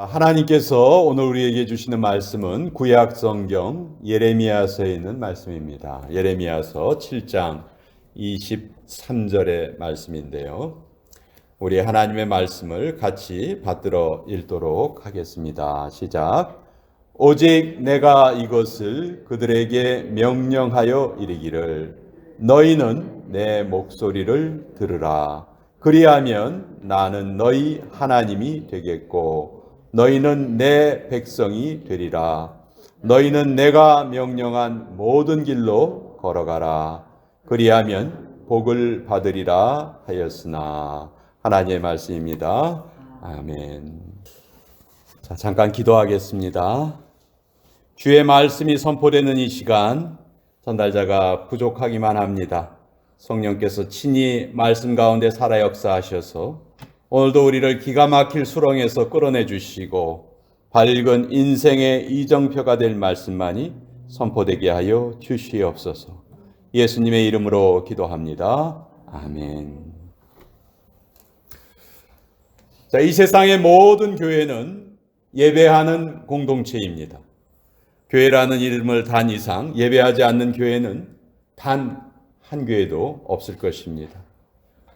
하나님께서 오늘 우리에게 주시는 말씀은 구약 성경 예레미야서에 있는 말씀입니다. 예레미야서 7장 23절의 말씀인데요. 우리 하나님의 말씀을 같이 받들어 읽도록 하겠습니다. 시작. 오직 내가 이것을 그들에게 명령하여 이르기를 너희는 내 목소리를 들으라. 그리하면 나는 너희 하나님이 되겠고 너희는 내 백성이 되리라. 너희는 내가 명령한 모든 길로 걸어가라. 그리하면 복을 받으리라 하였으나. 하나님의 말씀입니다. 아멘. 자, 잠깐 기도하겠습니다. 주의 말씀이 선포되는 이 시간 전달자가 부족하기만 합니다. 성령께서 친히 말씀 가운데 살아 역사하셔서 오늘도 우리를 기가 막힐 수렁에서 끌어내 주시고 밝은 인생의 이정표가 될 말씀만이 선포되게 하여 주시옵소서. 예수님의 이름으로 기도합니다. 아멘. 자, 이 세상의 모든 교회는 예배하는 공동체입니다. 교회라는 이름을 단 이상 예배하지 않는 교회는 단 한 교회도 없을 것입니다.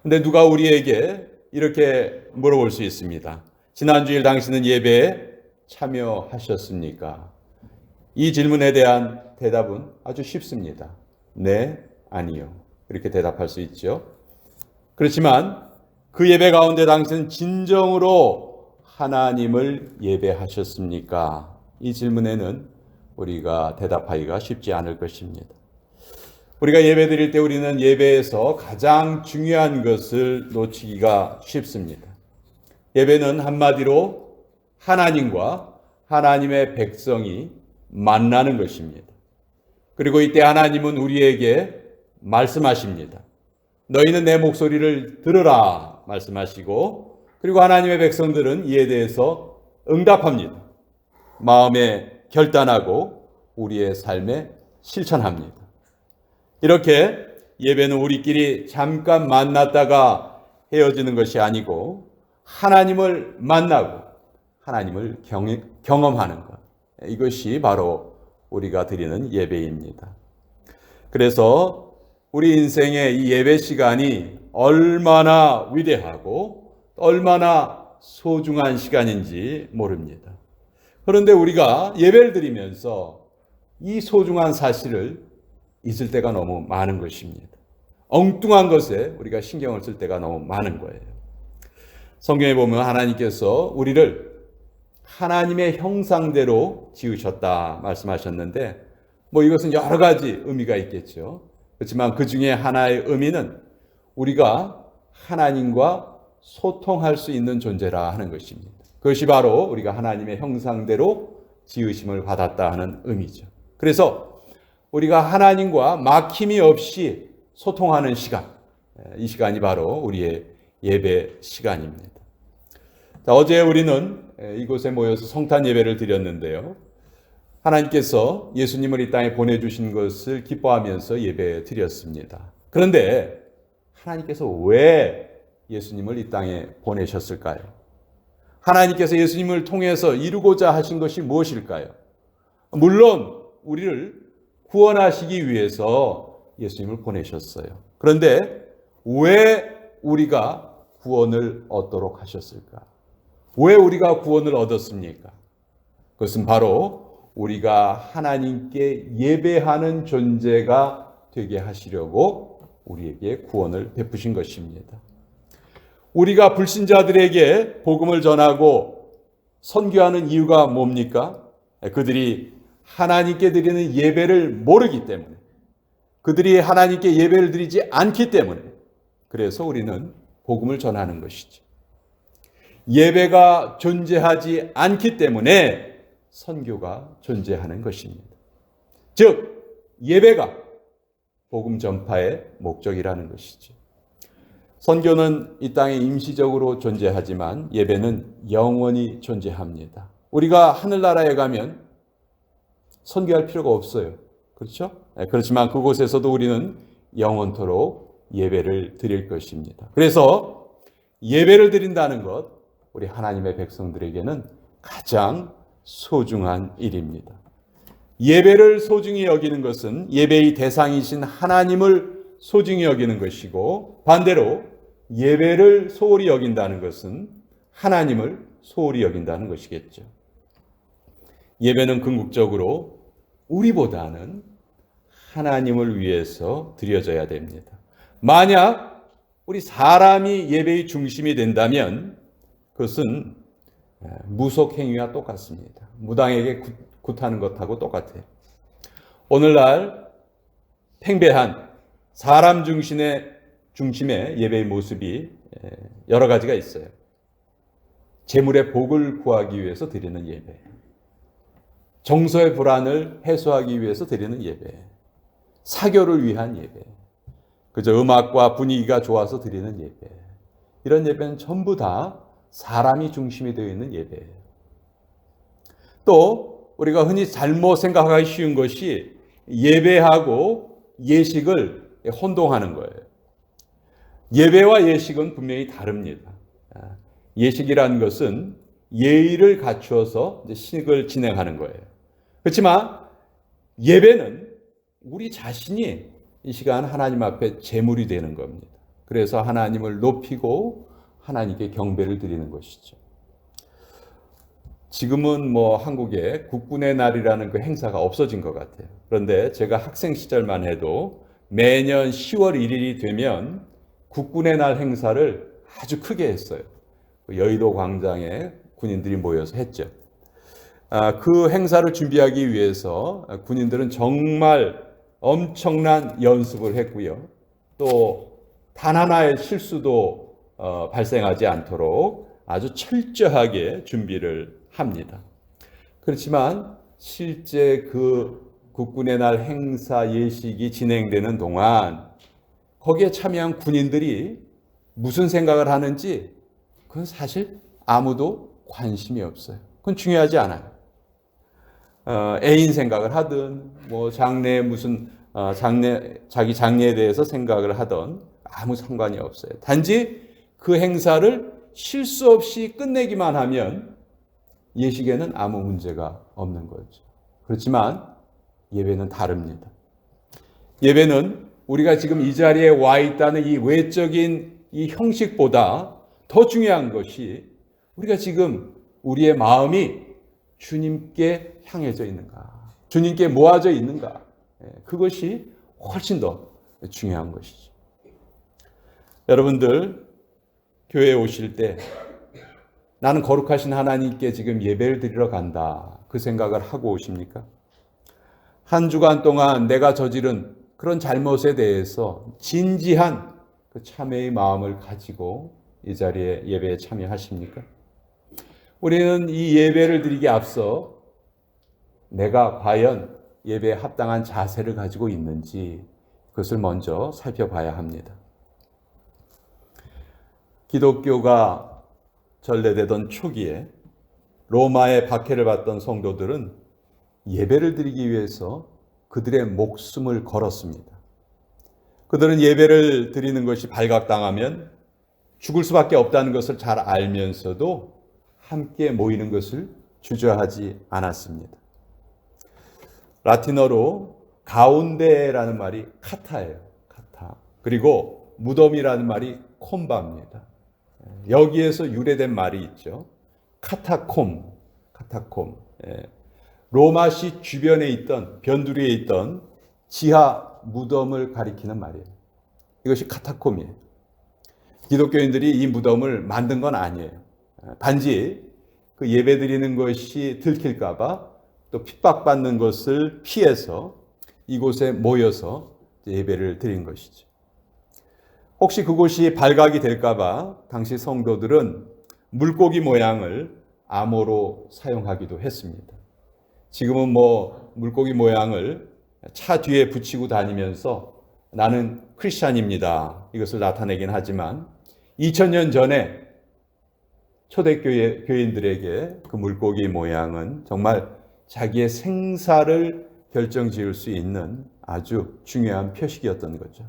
그런데 누가 우리에게 이렇게 물어볼 수 있습니다. 지난주일 당신은 예배에 참여하셨습니까? 이 질문에 대한 대답은 아주 쉽습니다. 네, 아니요. 이렇게 대답할 수 있죠. 그렇지만 그 예배 가운데 당신은 진정으로 하나님을 예배하셨습니까? 이 질문에는 우리가 대답하기가 쉽지 않을 것입니다. 우리가 예배 드릴 때 우리는 예배에서 가장 중요한 것을 놓치기가 쉽습니다. 예배는 한마디로 하나님과 하나님의 백성이 만나는 것입니다. 그리고 이때 하나님은 우리에게 말씀하십니다. 너희는 내 목소리를 들으라 말씀하시고, 그리고 하나님의 백성들은 이에 대해서 응답합니다. 마음에 결단하고 우리의 삶에 실천합니다. 이렇게 예배는 우리끼리 잠깐 만났다가 헤어지는 것이 아니고 하나님을 만나고 하나님을 경험하는 것, 이것이 바로 우리가 드리는 예배입니다. 그래서 우리 인생의 이 예배 시간이 얼마나 위대하고 얼마나 소중한 시간인지 모릅니다. 그런데 우리가 예배를 드리면서 이 소중한 사실을 잊을 때가 너무 많은 것입니다. 엉뚱한 것에 우리가 신경을 쓸 때가 너무 많은 거예요. 성경에 보면 하나님께서 우리를 하나님의 형상대로 지으셨다 말씀하셨는데, 이것은 여러 가지 의미가 있겠죠. 그렇지만 그 중에 하나의 의미는 우리가 하나님과 소통할 수 있는 존재라 하는 것입니다. 그것이 바로 우리가 하나님의 형상대로 지으심을 받았다 하는 의미죠. 그래서 우리가 하나님과 막힘이 없이 소통하는 시간, 이 시간이 바로 우리의 예배 시간입니다. 자, 어제 우리는 이곳에 모여서 성탄 예배를 드렸는데요. 하나님께서 예수님을 이 땅에 보내주신 것을 기뻐하면서 예배 드렸습니다. 그런데 하나님께서 왜 예수님을 이 땅에 보내셨을까요? 하나님께서 예수님을 통해서 이루고자 하신 것이 무엇일까요? 물론 우리를 구원하시기 위해서 예수님을 보내셨어요. 그런데 왜 우리가 구원을 얻도록 하셨을까? 왜 우리가 구원을 얻었습니까? 그것은 바로 우리가 하나님께 예배하는 존재가 되게 하시려고 우리에게 구원을 베푸신 것입니다. 우리가 불신자들에게 복음을 전하고 선교하는 이유가 뭡니까? 그들이 하나님께 드리는 예배를 모르기 때문에, 그들이 하나님께 예배를 드리지 않기 때문에, 그래서 우리는 복음을 전하는 것이죠. 예배가 존재하지 않기 때문에 선교가 존재하는 것입니다. 즉, 예배가 복음 전파의 목적이라는 것이죠. 선교는 이 땅에 임시적으로 존재하지만 예배는 영원히 존재합니다. 우리가 하늘나라에 가면 선교할 필요가 없어요. 그렇죠? 그렇지만 그곳에서도 우리는 영원토록 예배를 드릴 것입니다. 그래서 예배를 드린다는 것, 우리 하나님의 백성들에게는 가장 소중한 일입니다. 예배를 소중히 여기는 것은 예배의 대상이신 하나님을 소중히 여기는 것이고, 반대로 예배를 소홀히 여긴다는 것은 하나님을 소홀히 여긴다는 것이겠죠. 예배는 궁극적으로 우리보다는 하나님을 위해서 드려져야 됩니다. 만약 우리 사람이 예배의 중심이 된다면 그것은 무속 행위와 똑같습니다. 무당에게 굿하는 것하고 똑같아요. 오늘날 팽배한 사람 중심의 예배의 모습이 여러 가지가 있어요. 재물의 복을 구하기 위해서 드리는 예배, 정서의 불안을 해소하기 위해서 드리는 예배, 사교를 위한 예배, 그저 음악과 분위기가 좋아서 드리는 예배, 이런 예배는 전부 다 사람이 중심이 되어 있는 예배예요. 또 우리가 흔히 잘못 생각하기 쉬운 것이 예배하고 예식을 혼동하는 거예요. 예배와 예식은 분명히 다릅니다. 예식이라는 것은 예의를 갖추어서 식을 진행하는 거예요. 그렇지만 예배는 우리 자신이 이 시간 하나님 앞에 제물이 되는 겁니다. 그래서 하나님을 높이고 하나님께 경배를 드리는 것이죠. 지금은 한국에 국군의 날이라는 그 행사가 없어진 것 같아요. 그런데 제가 학생 시절만 해도 매년 10월 1일이 되면 국군의 날 행사를 아주 크게 했어요. 여의도 광장에 군인들이 모여서 했죠. 그 행사를 준비하기 위해서 군인들은 정말 엄청난 연습을 했고요. 또 단 하나의 실수도 발생하지 않도록 아주 철저하게 준비를 합니다. 그렇지만 실제 그 국군의 날 행사 예식이 진행되는 동안 거기에 참여한 군인들이 무슨 생각을 하는지 그건 사실 아무도 관심이 없어요. 그건 중요하지 않아요. 애인 생각을 하든 자기 장래에 대해서 생각을 하든 아무 상관이 없어요. 단지 그 행사를 실수 없이 끝내기만 하면 예식에는 아무 문제가 없는 거죠. 그렇지만 예배는 다릅니다. 예배는 우리가 지금 이 자리에 와 있다는 이 외적인 이 형식보다 더 중요한 것이 우리가 지금 우리의 마음이 주님께 향해져 있는가, 주님께 모아져 있는가, 그것이 훨씬 더 중요한 것이죠. 여러분들 교회에 오실 때 나는 거룩하신 하나님께 지금 예배를 드리러 간다, 그 생각을 하고 오십니까? 한 주간 동안 내가 저지른 그런 잘못에 대해서 진지한 그 참회의 마음을 가지고 이 자리에 예배에 참여하십니까? 우리는 이 예배를 드리기에 앞서 내가 과연 예배에 합당한 자세를 가지고 있는지 그것을 먼저 살펴봐야 합니다. 기독교가 전래되던 초기에 로마의 박해를 받던 성도들은 예배를 드리기 위해서 그들의 목숨을 걸었습니다. 그들은 예배를 드리는 것이 발각당하면 죽을 수밖에 없다는 것을 잘 알면서도 함께 모이는 것을 주저하지 않았습니다. 라틴어로 가운데라는 말이 카타예요. 카타. 그리고 무덤이라는 말이 콤바입니다. 여기에서 유래된 말이 있죠. 카타콤. 로마시 주변에 있던, 변두리에 있던 지하 무덤을 가리키는 말이에요. 이것이 카타콤이에요. 기독교인들이 이 무덤을 만든 건 아니에요. 단지 그 예배 드리는 것이 들킬까봐 또 핍박받는 것을 피해서 이곳에 모여서 예배를 드린 것이죠. 혹시 그곳이 발각이 될까봐 당시 성도들은 물고기 모양을 암호로 사용하기도 했습니다. 지금은 물고기 모양을 차 뒤에 붙이고 다니면서 나는 크리스찬입니다, 이것을 나타내긴 하지만 2000년 전에 초대교인들에게 그 물고기 모양은 정말 자기의 생사를 결정지을 수 있는 아주 중요한 표식이었던 거죠.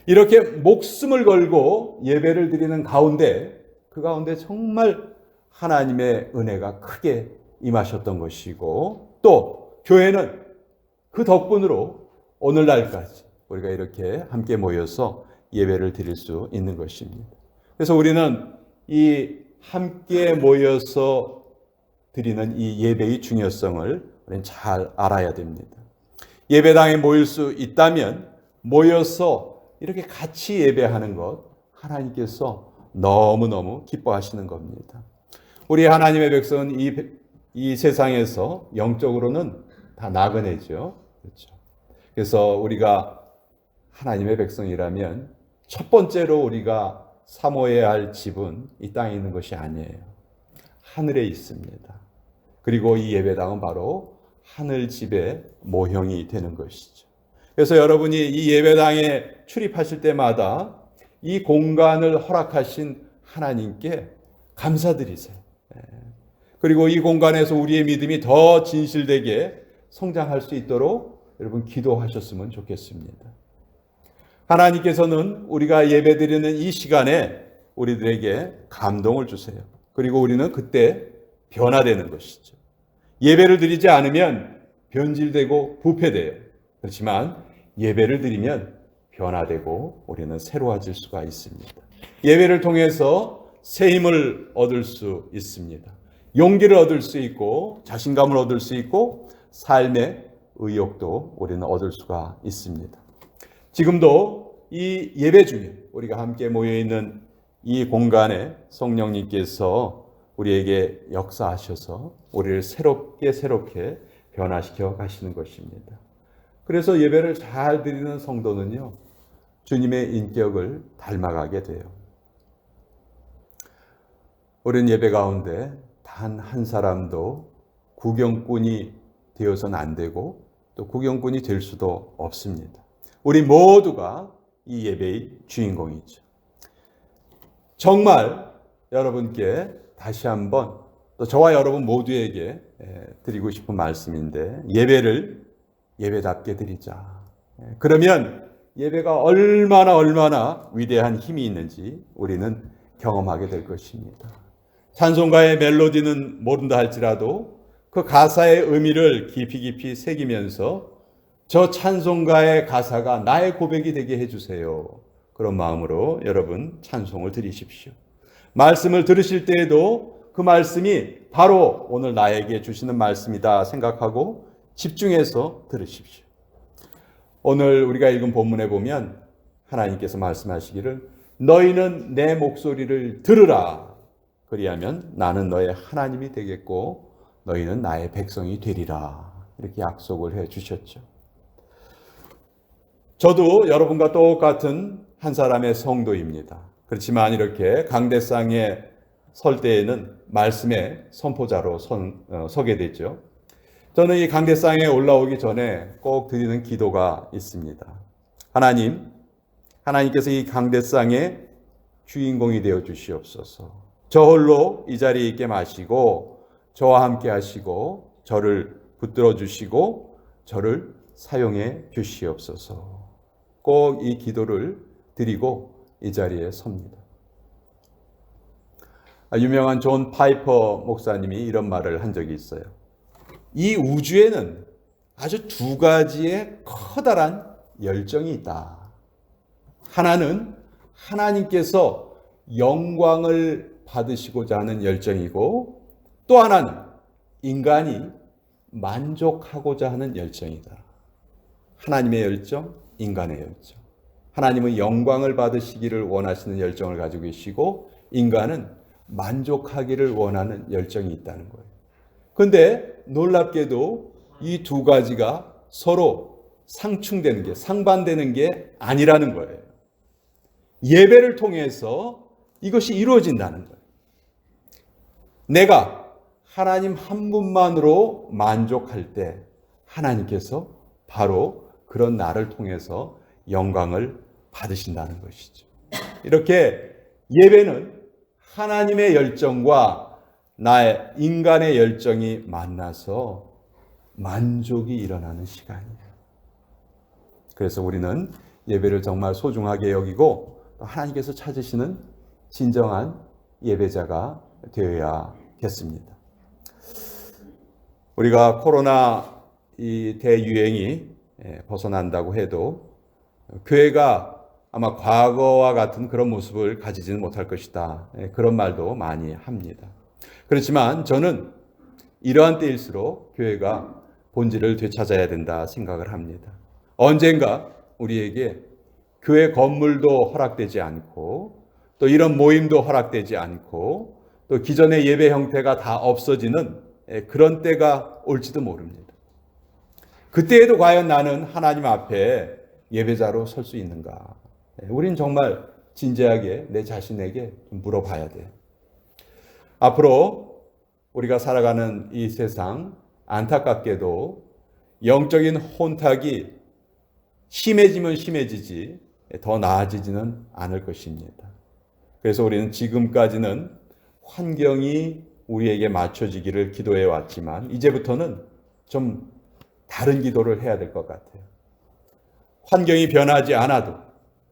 이렇게 목숨을 걸고 예배를 드리는 가운데, 그 가운데 정말 하나님의 은혜가 크게 임하셨던 것이고, 또 교회는 그 덕분으로 오늘날까지 우리가 이렇게 함께 모여서 예배를 드릴 수 있는 것입니다. 그래서 우리는 이 함께 모여서 드리는 이 예배의 중요성을 우리는 잘 알아야 됩니다. 예배당에 모일 수 있다면 모여서 이렇게 같이 예배하는 것 하나님께서 너무너무 기뻐하시는 겁니다. 우리 하나님의 백성은 이 세상에서 영적으로는 다 나그네죠. 그렇죠. 그래서 우리가 하나님의 백성이라면 첫 번째로 우리가 사모해야 할 집은 이 땅에 있는 것이 아니에요. 하늘에 있습니다. 그리고 이 예배당은 바로 하늘 집의 모형이 되는 것이죠. 그래서 여러분이 이 예배당에 출입하실 때마다 이 공간을 허락하신 하나님께 감사드리세요. 그리고 이 공간에서 우리의 믿음이 더 진실되게 성장할 수 있도록 여러분 기도하셨으면 좋겠습니다. 하나님께서는 우리가 예배드리는 이 시간에 우리들에게 감동을 주세요. 그리고 우리는 그때 변화되는 것이죠. 예배를 드리지 않으면 변질되고 부패돼요. 그렇지만 예배를 드리면 변화되고 우리는 새로워질 수가 있습니다. 예배를 통해서 새 힘을 얻을 수 있습니다. 용기를 얻을 수 있고 자신감을 얻을 수 있고 삶의 의욕도 우리는 얻을 수가 있습니다. 지금도 이 예배 중에 우리가 함께 모여있는 이 공간에 성령님께서 우리에게 역사하셔서 우리를 새롭게 변화시켜 가시는 것입니다. 그래서 예배를 잘 드리는 성도는요, 주님의 인격을 닮아가게 돼요. 우리는 예배 가운데 단 한 사람도 구경꾼이 되어서는 안 되고 또 구경꾼이 될 수도 없습니다. 우리 모두가 이 예배의 주인공이죠. 정말 여러분께 다시 한번 또 저와 여러분 모두에게 드리고 싶은 말씀인데, 예배를 예배답게 드리자. 그러면 예배가 얼마나 위대한 힘이 있는지 우리는 경험하게 될 것입니다. 찬송가의 멜로디는 모른다 할지라도 그 가사의 의미를 깊이 새기면서 저 찬송가의 가사가 나의 고백이 되게 해주세요. 그런 마음으로 여러분 찬송을 드리십시오. 말씀을 들으실 때에도 그 말씀이 바로 오늘 나에게 주시는 말씀이다 생각하고 집중해서 들으십시오. 오늘 우리가 읽은 본문에 보면 하나님께서 말씀하시기를 너희는 내 목소리를 들으라. 그리하면 나는 너의 하나님이 되겠고 너희는 나의 백성이 되리라. 이렇게 약속을 해 주셨죠. 저도 여러분과 똑같은 한 사람의 성도입니다. 그렇지만 이렇게 강대상에 설 때에는 말씀의 선포자로 서게 되죠. 저는 이 강대상에 올라오기 전에 꼭 드리는 기도가 있습니다. 하나님께서 이 강대상의 주인공이 되어 주시옵소서. 저 홀로 이 자리에 있게 마시고 저와 함께 하시고 저를 붙들어 주시고 저를 사용해 주시옵소서. 꼭 이 기도를 드리고 이 자리에 섭니다. 유명한 존 파이퍼 목사님이 이런 말을 한 적이 있어요. 이 우주에는 아주 두 가지의 커다란 열정이 있다. 하나는 하나님께서 영광을 받으시고자 하는 열정이고, 또 하나는 인간이 만족하고자 하는 열정이다. 하나님의 열정, 인간의 열정. 하나님은 영광을 받으시기를 원하시는 열정을 가지고 계시고 인간은 만족하기를 원하는 열정이 있다는 거예요. 그런데 놀랍게도 이 두 가지가 서로 상충되는 게, 상반되는 게 아니라는 거예요. 예배를 통해서 이것이 이루어진다는 거예요. 내가 하나님 한 분만으로 만족할 때 하나님께서 바로 그런 나를 통해서 영광을 받으신다는 것이죠. 이렇게 예배는 하나님의 열정과 나의 인간의 열정이 만나서 만족이 일어나는 시간이에요. 그래서 우리는 예배를 정말 소중하게 여기고 하나님께서 찾으시는 진정한 예배자가 되어야겠습니다. 우리가 코로나 이 대유행이 벗어난다고 해도 교회가 아마 과거와 같은 그런 모습을 가지지는 못할 것이다. 그런 말도 많이 합니다. 그렇지만 저는 이러한 때일수록 교회가 본질을 되찾아야 된다 생각을 합니다. 언젠가 우리에게 교회 건물도 허락되지 않고 또 이런 모임도 허락되지 않고 또 기존의 예배 형태가 다 없어지는 그런 때가 올지도 모릅니다. 그때에도 과연 나는 하나님 앞에 예배자로 설 수 있는가? 우린 정말 진지하게 내 자신에게 물어봐야 돼요. 앞으로 우리가 살아가는 이 세상 안타깝게도 영적인 혼탁이 심해지면 심해지지 더 나아지지는 않을 것입니다. 그래서 우리는 지금까지는 환경이 우리에게 맞춰지기를 기도해 왔지만 이제부터는 좀 다른 기도를 해야 될 것 같아요. 환경이 변하지 않아도,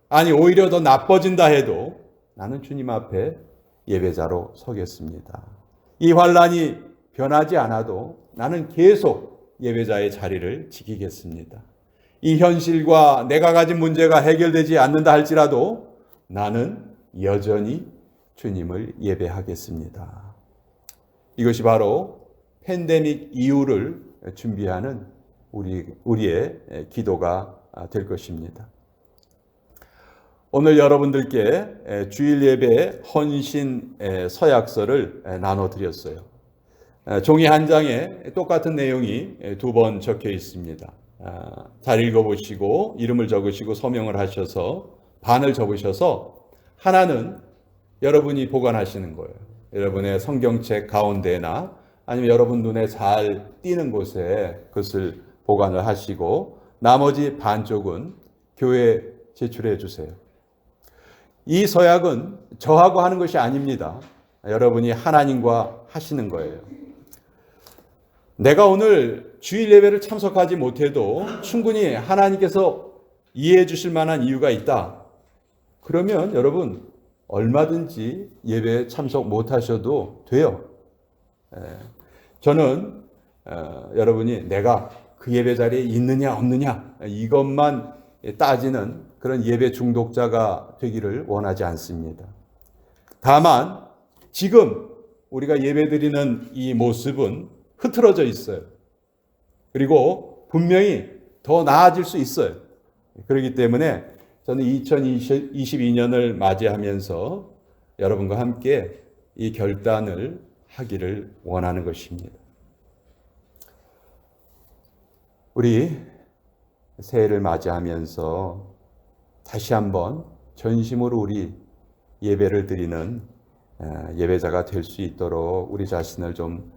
아니 오히려 더 나빠진다 해도 나는 주님 앞에 예배자로 서겠습니다. 이 환란이 변하지 않아도 나는 계속 예배자의 자리를 지키겠습니다. 이 현실과 내가 가진 문제가 해결되지 않는다 할지라도 나는 여전히 주님을 예배하겠습니다. 이것이 바로 팬데믹 이후를 준비하는 우리의 기도가 될 것입니다. 오늘 여러분들께 주일 예배 헌신 서약서를 나눠드렸어요. 종이 한 장에 똑같은 내용이 2번 적혀 있습니다. 잘 읽어보시고 이름을 적으시고 서명을 하셔서 반을 접으셔서 하나는 여러분이 보관하시는 거예요. 여러분의 성경책 가운데나 아니면 여러분 눈에 잘 띄는 곳에 그것을 보관을 하시고 나머지 반쪽은 교회에 제출해 주세요. 이 서약은 저하고 하는 것이 아닙니다. 여러분이 하나님과 하시는 거예요. 내가 오늘 주일 예배를 참석하지 못해도 충분히 하나님께서 이해해 주실 만한 이유가 있다. 그러면 여러분 얼마든지 예배에 참석 못하셔도 돼요. 저는 여러분이 내가 그 예배 자리에 있느냐 없느냐 이것만 따지는 그런 예배 중독자가 되기를 원하지 않습니다. 다만 지금 우리가 예배드리는 이 모습은 흐트러져 있어요. 그리고 분명히 더 나아질 수 있어요. 그렇기 때문에 저는 2022년을 맞이하면서 여러분과 함께 이 결단을 하기를 원하는 것입니다. 우리 새해를 맞이하면서 다시 한번 전심으로 우리 예배를 드리는 예배자가 될 수 있도록 우리 자신을 좀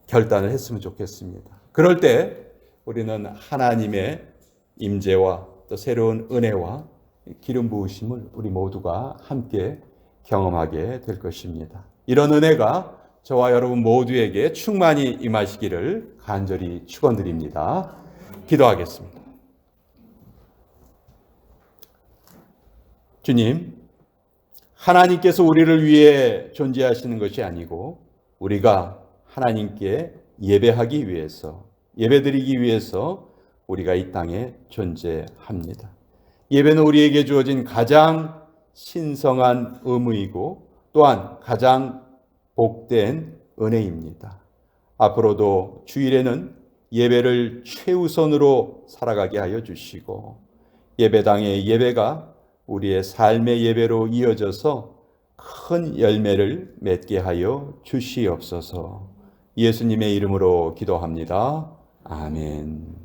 결단을 했으면 좋겠습니다. 그럴 때 우리는 하나님의 임재와 또 새로운 은혜와 기름 부으심을 우리 모두가 함께 경험하게 될 것입니다. 이런 은혜가 저와 여러분 모두에게 충만히 임하시기를 간절히 축원드립니다. 기도하겠습니다. 주님, 하나님께서 우리를 위해 존재하시는 것이 아니고 우리가 하나님께 예배하기 위해서, 예배드리기 위해서 우리가 이 땅에 존재합니다. 예배는 우리에게 주어진 가장 신성한 의무이고 또한 가장 복된 은혜입니다. 앞으로도 주일에는 예배를 최우선으로 살아가게 하여 주시고 예배당의 예배가 우리의 삶의 예배로 이어져서 큰 열매를 맺게 하여 주시옵소서. 예수님의 이름으로 기도합니다. 아멘.